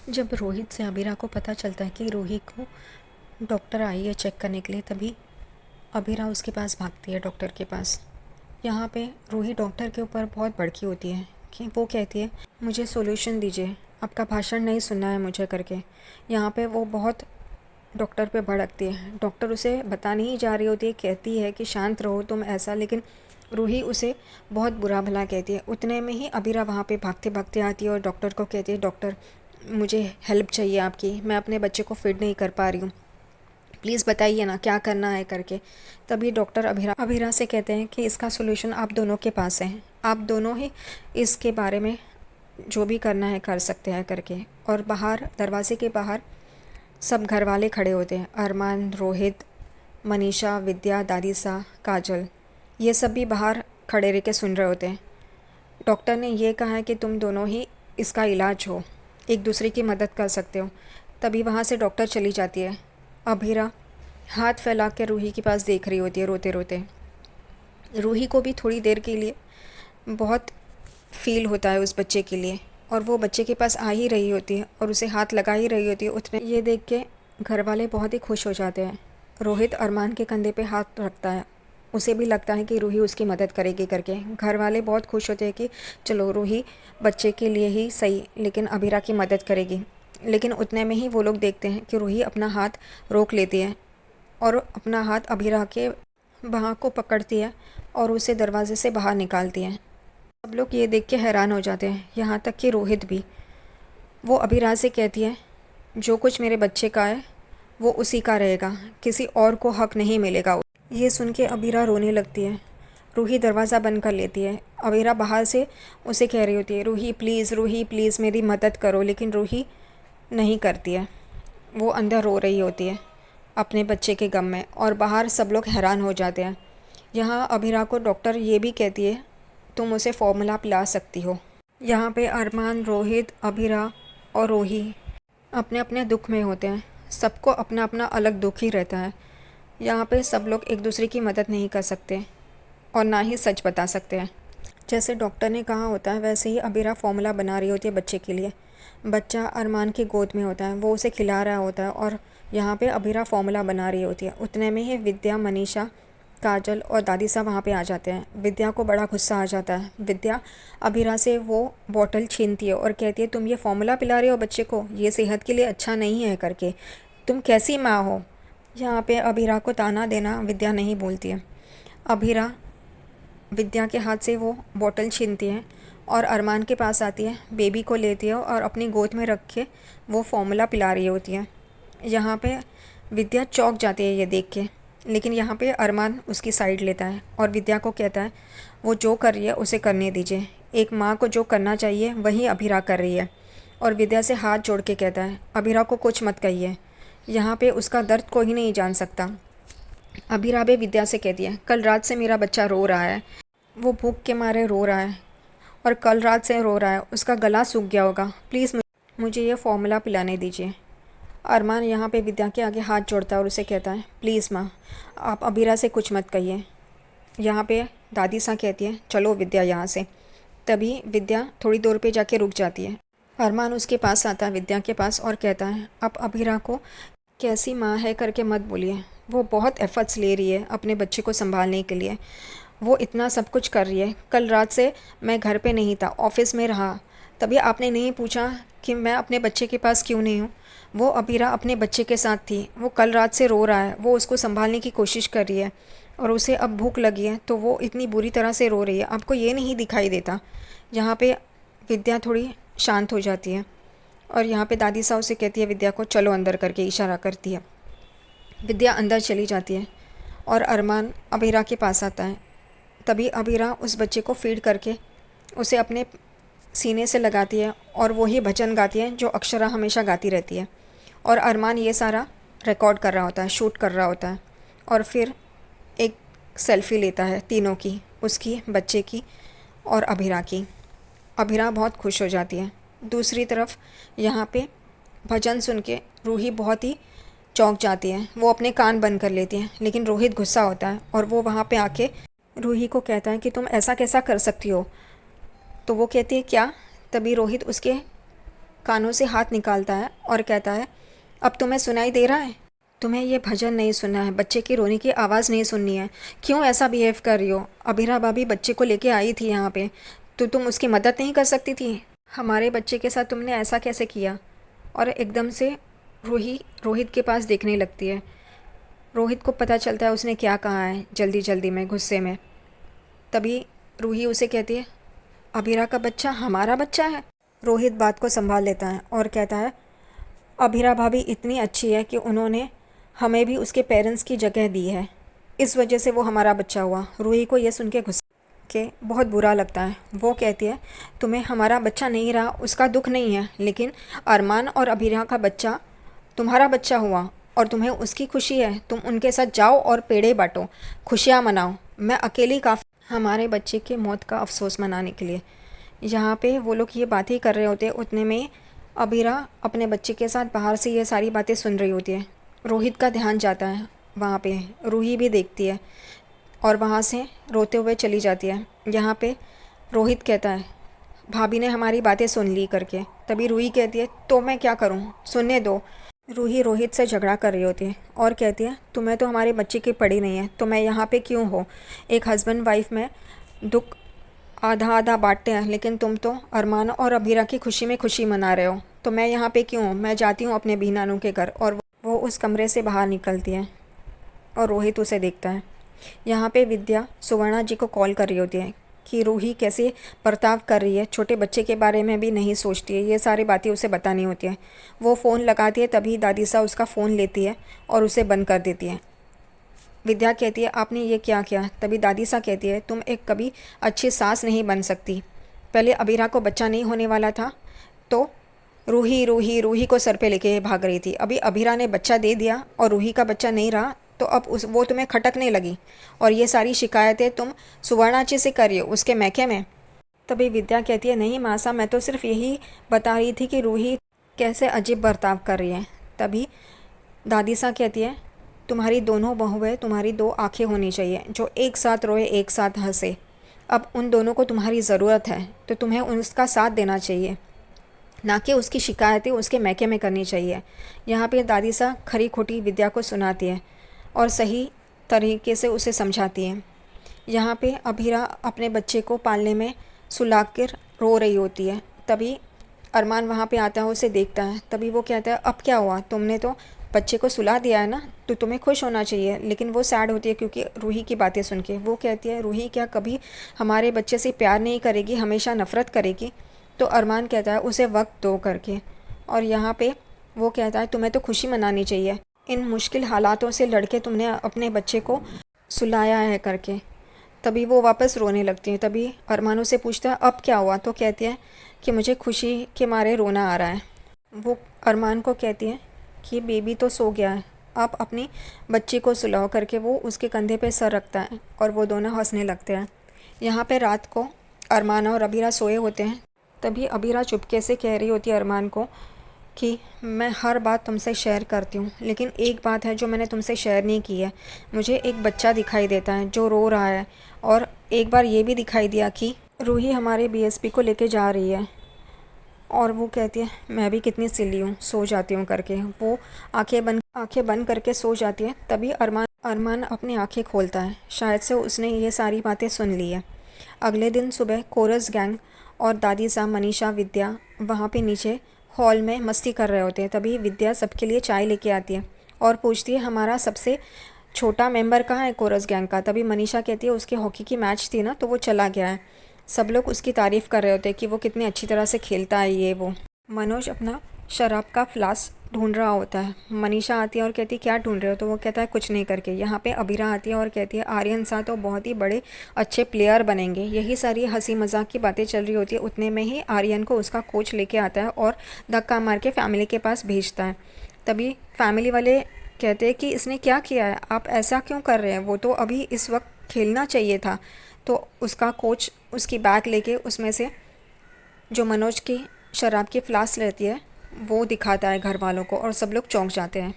जब रोहित से अबीरा को पता चलता है कि रूही को डॉक्टर आई है चेक करने के लिए, तभी अबीरा उसके पास भागती है डॉक्टर के पास। यहाँ पे रूही डॉक्टर के ऊपर बहुत भड़की होती है कि वो कहती है मुझे सॉल्यूशन दीजिए, आपका भाषण नहीं सुनना है मुझे करके। यहाँ पे वो बहुत डॉक्टर पे भड़कती है। डॉक्टर उसे बताने ही जा रही होती है, कहती है कि शांत रहो तुम ऐसा, लेकिन रूही उसे बहुत बुरा भला कहती है। उतने में ही अबीरा वहाँ पे भागते भागते आती है और डॉक्टर को कहती है डॉक्टर मुझे हेल्प चाहिए आपकी, मैं अपने बच्चे को फिट नहीं कर पा रही हूँ, प्लीज़ बताइए ना क्या करना है करके। तभी डॉक्टर अबीरा अबीरा से कहते हैं कि इसका सॉल्यूशन आप दोनों के पास है, आप दोनों ही इसके बारे में जो भी करना है कर सकते हैं करके। और बाहर दरवाजे के बाहर सब घर वाले खड़े होते हैं, अरमान, रोहित, मनीषा, विद्या, दादीसा, काजल, ये सब भी बाहर खड़े रह के सुन रहे होते हैं। डॉक्टर ने ये कहा है कि तुम दोनों ही इसका इलाज हो, एक दूसरे की मदद कर सकते हो। तभी वहाँ से डॉक्टर चली जाती है। अभीरा हाथ फैला के रूही के पास देख रही होती है रोते रोते। रूही को भी थोड़ी देर के लिए बहुत फील होता है उस बच्चे के लिए, और वो बच्चे के पास आ ही रही होती है और उसे हाथ लगा ही रही होती है। उतने ये देख के घर वाले बहुत ही खुश हो जाते हैं। रोहित अरमान के कंधे पे हाथ रखता है, उसे भी लगता है कि रूही उसकी मदद करेगी करके। घर वाले बहुत खुश होते हैं कि चलो रूही बच्चे के लिए ही सही लेकिन अबीरा की मदद करेगी। लेकिन उतने में ही वो लोग देखते हैं कि रूही अपना हाथ रोक लेती है और अपना हाथ अबीरा के बाह को पकड़ती है और उसे दरवाजे से बाहर निकालती है। सब लोग ये देख के हैरान हो जाते हैं, यहाँ तक कि रोहित भी। वो अबीरा से कहती है जो कुछ मेरे बच्चे का है वो उसी का रहेगा, किसी और को हक नहीं मिलेगा। ये सुन के अबीरा रोने लगती है। रूही दरवाज़ा बंद कर लेती है। अबीरा बाहर से उसे कह रही होती है रूही प्लीज़ मेरी मदद करो, लेकिन रूही नहीं करती है। वो अंदर रो रही होती है अपने बच्चे के गम में, और बाहर सब लोग हैरान हो जाते हैं। यहाँ अबीरा को डॉक्टर ये भी कहती है तुम उसे फॉर्मूला पिला सकती हो। यहाँ पे अरमान, रोहित, अबीरा और रूही अपने अपने दुख में होते हैं। सबको अपना अपना अलग दुख ही रहता है। यहाँ पे सब लोग एक दूसरे की मदद नहीं कर सकते और ना ही सच बता सकते हैं। जैसे डॉक्टर ने कहा होता है वैसे ही अबीरा फॉर्मूला बना रही होती है बच्चे के लिए। बच्चा अरमान की गोद में होता है, वो उसे खिला रहा होता है और यहाँ पे अबीरा फॉर्मूला बना रही होती है। उतने में ही विद्या, मनीषा, काजल और दादी साहब वहाँ पे आ जाते हैं। विद्या को बड़ा गुस्सा आ जाता है। विद्या अबीरा से वो बॉटल छीनती है और कहती है तुम ये फॉर्मूला पिला रहे हो बच्चे को, ये सेहत के लिए अच्छा नहीं है करके, तुम कैसी माँ हो। यहाँ पे अबीरा को ताना देना विद्या नहीं बोलती है। अबीरा विद्या के हाथ से वो बॉटल छीनती है और अरमान के पास आती है, बेबी को लेती है और अपनी गोद में रख के वो फॉर्मूला पिला रही होती है। यहाँ पे विद्या चौंक जाती है ये देख के, लेकिन यहाँ पे अरमान उसकी साइड लेता है और विद्या को कहता है वो जो कर रही है उसे करने दीजिए, एक माँ को जो करना चाहिए वही अबीरा कर रही है। और विद्या से हाथ जोड़ के कहता है अबीरा को कुछ मत कहिए, यहाँ पे उसका दर्द कोई नहीं जान सकता। अबीरा भी विद्या से कहती है कल रात से मेरा बच्चा रो रहा है, वो भूख के मारे रो रहा है और कल रात से रो रहा है, उसका गला सूख गया होगा, प्लीज़ मुझे ये फॉर्मूला पिलाने दीजिए। अरमान यहाँ पे विद्या के आगे हाथ जोड़ता है और उसे कहता है प्लीज़ माँ आप अबीरा से कुछ मत कहिए। यहाँ पे दादी सा कहती है चलो विद्या यहाँ से। तभी विद्या थोड़ी दूर पे जाके रुक जाती है। अरमान उसके पास आता है विद्या के पास और कहता है आप अबीरा को कैसी माँ है करके मत बोलिए, वो बहुत एफर्ट्स ले रही है अपने बच्चे को संभालने के लिए, वो इतना सब कुछ कर रही है। कल रात से मैं घर पे नहीं था, ऑफिस में रहा, तभी आपने नहीं पूछा कि मैं अपने बच्चे के पास क्यों नहीं हूँ। वो अबीरा अपने बच्चे के साथ थी, वो कल रात से रो रहा है, वो उसको संभालने की कोशिश कर रही है और उसे अब भूख लगी है तो वो इतनी बुरी तरह से रो रही है, आपको ये नहीं दिखाई देता। यहाँ पे विद्या थोड़ी शांत हो जाती है और यहाँ पे दादी साहब से कहती है विद्या को चलो अंदर करके इशारा करती है। विद्या अंदर चली जाती है और अरमान अबीरा के पास आता है। तभी अबीरा उस बच्चे को फीड करके उसे अपने सीने से लगाती है और वही भजन गाती है जो अक्षरा हमेशा गाती रहती है। और अरमान ये सारा रिकॉर्ड कर रहा होता है, शूट कर रहा होता है और फिर एक सेल्फ़ी लेता है तीनों की, उसकी, बच्चे की और अबीरा की। अबीरा बहुत खुश हो जाती है। दूसरी तरफ यहाँ पे भजन सुन के रूही बहुत ही चौंक जाती है, वो अपने कान बंद कर लेती है, लेकिन रोहित गुस्सा होता है और वो वहाँ पे आके रूही को कहता है कि तुम ऐसा कैसा कर सकती हो। तो वो कहती है क्या। तभी रोहित उसके कानों से हाथ निकालता है और कहता है, अब तुम्हें सुनाई दे रहा है? तुम्हें ये भजन नहीं सुनना है, बच्चे की रोने की आवाज़ नहीं सुननी है। क्यों ऐसा बिहेव कर रही हो? अबीरा भाभी बच्चे को लेके आई थी यहाँ पे, तो तुम उसकी मदद नहीं कर सकती थी? हमारे बच्चे के साथ तुमने ऐसा कैसे किया? और एकदम से रूही रोहित के पास देखने लगती है। रोहित को पता चलता है उसने क्या कहा है, जल्दी जल्दी में, गुस्से में। तभी रूही उसे कहती है, अबीरा का बच्चा हमारा बच्चा है? रोहित बात को संभाल लेता है और कहता है, अबीरा भाभी इतनी अच्छी है कि उन्होंने हमें भी उसके पेरेंट्स की जगह दी है, इस वजह से वो हमारा बच्चा हुआ। रूही को ये सुन के गुस्से के बहुत बुरा लगता है। वो कहती है, तुम्हें हमारा बच्चा नहीं रहा उसका दुख नहीं है, लेकिन अरमान और अबीरा का बच्चा तुम्हारा बच्चा हुआ और तुम्हें उसकी खुशी है। तुम उनके साथ जाओ और पेड़े बांटो, खुशियाँ मनाओ। मैं अकेली काफ़ी हमारे बच्चे की मौत का अफसोस मनाने के लिए। यहाँ पे वो लोग ये बातें कर रहे होते हैं, उतने में अबीरा अपने बच्चे के साथ बाहर से ये सारी बातें सुन रही होती है। रोहित का ध्यान जाता है वहाँ पे, रूही भी देखती है और वहाँ से रोते हुए चली जाती है। यहाँ पे रोहित कहता है, भाभी ने हमारी बातें सुन ली करके। तभी रूही कहती है, तो मैं क्या करूँ, सुनने दो। रूही रोहित से झगड़ा कर रही होती है और कहती है, तुम्हें तो हमारे बच्चे की पड़ी नहीं है, तो मैं यहाँ पे क्यों हो? एक हस्बैंड वाइफ में दुख आधा आधा बांटते हैं, लेकिन तुम तो अरमान और अबीरा की खुशी में खुशी मना रहे हो, तो मैं यहाँ पे क्यों हूँ? मैं जाती हूँ अपने बीनानू के घर। और वो उस कमरे से बाहर निकलती है और रोहित उसे देखता है। यहाँ पे विद्या सुवर्णा जी को कॉल कर रही होती है कि रूही कैसे बर्ताव कर रही है, छोटे बच्चे के बारे में भी नहीं सोचती है, ये सारी बातें उसे बतानी होती है। वो फ़ोन लगाती है, तभी दादी सा उसका फ़ोन लेती है और उसे बंद कर देती है। विद्या कहती है, आपने ये क्या किया? तभी दादी सा कहती है, तुम एक कभी अच्छी सास नहीं बन सकती। पहले अबीरा को बच्चा नहीं होने वाला था तो रूही रूही रूही को सर पे लेके भाग रही थी। अभी अबीरा ने बच्चा दे दिया और रूही का बच्चा नहीं रहा, तो अब वो तुम्हें खटकने लगी और ये सारी शिकायतें तुम सुवर्णाची से कर रही हो उसके मैके में। तभी विद्या कहती है, नहीं मासा, मैं तो सिर्फ यही बता रही थी कि रूही कैसे अजीब बर्ताव कर रही है। तभी दादी सा कहती है, तुम्हारी दोनों बहुएं, तुम्हारी दो आंखें होनी चाहिए जो एक साथ रोए एक साथ हंसे। अब उन दोनों को तुम्हारी ज़रूरत है, तो तुम्हें उसका साथ देना चाहिए, ना कि उसकी शिकायतें उसके मैके में करनी चाहिए। यहाँ पे दादी सा खरी खोटी विद्या को सुनाती है और सही तरीके से उसे समझाती है। यहाँ पे अबीरा अपने बच्चे को पालने में सुला कर रो रही होती है। तभी अरमान वहाँ पे आता है, उसे देखता है। तभी वो कहता है, अब क्या हुआ? तुमने तो बच्चे को सुला दिया है ना, तो तुम्हें खुश होना चाहिए। लेकिन वो सैड होती है क्योंकि रूही की बातें सुन के। वो कहती है, रूही क्या कभी हमारे बच्चे से प्यार नहीं करेगी, हमेशा नफ़रत करेगी? तो अरमान कहता है, उसे वक्त दो करके। और यहाँ पे वो कहता है, तुम्हें तो खुशी मनानी चाहिए, इन मुश्किल हालातों से लड़के तुमने अपने बच्चे को सुलाया है करके। तभी वो वापस रोने लगती हैं। तभी अरमान से पूछता है, अब क्या हुआ? तो कहती है कि मुझे खुशी के मारे रोना आ रहा है। वो अरमान को कहती है कि बेबी तो सो गया है, आप अपनी बच्ची को सुलाओ करके। वो उसके कंधे पे सर रखता है और वो दोनों हंसने लगते हैं। यहाँ पे रात को अरमान और अबीरा सोए होते हैं। तभी अबीरा चुपके से कह रही होती है अरमान को कि मैं हर बात तुमसे शेयर करती हूँ, लेकिन एक बात है जो मैंने तुमसे शेयर नहीं की है। मुझे एक बच्चा दिखाई देता है जो रो रहा है, और एक बार ये भी दिखाई दिया कि रूही हमारे बीएसपी को लेके जा रही है। और वो कहती है, मैं भी कितनी सिली हूँ, सो जाती हूँ करके। वो आंखें बंद करके सो जाती है। तभी अरमान अपनी आंखें खोलता है, शायद से उसने ये सारी बातें सुन ली है। अगले दिन सुबह कोरस गैंग और दादी सा, मनीषा, विद्या वहाँ पे नीचे हॉल में मस्ती कर रहे होते हैं। तभी विद्या सबके लिए चाय लेके आती है और पूछती है, हमारा सबसे छोटा मेंबर कहाँ है कोरस गैंग का? तभी मनीषा कहती है, उसकी हॉकी की मैच थी ना, तो वो चला गया है। सब लोग उसकी तारीफ़ कर रहे होते हैं कि वो कितनी अच्छी तरह से खेलता है ये वो। मनोज अपना शराब का फ्लास्क ढूंढ रहा होता है। मनीषा आती है और कहती है, क्या ढूंढ रहे हो? तो वो कहता है, कुछ नहीं करके। यहाँ पे अबीरा आती है और कहती है, आर्यन सा तो बहुत ही बड़े अच्छे प्लेयर बनेंगे। यही सारी हंसी मजाक की बातें चल रही होती है। उतने में ही आर्यन को उसका कोच लेके आता है और धक्का मार के फैमिली के पास भेजता है। तभी फैमिली वाले कहते हैं कि इसने क्या किया है, आप ऐसा क्यों कर रहे हैं? वो तो अभी इस वक्त खेलना चाहिए था। तो उसका कोच उसकी बैग लेके उसमें से जो मनोज की शराब की फ्लास्क रहती है वो दिखाता है घर वालों को, और सब लोग चौंक जाते हैं।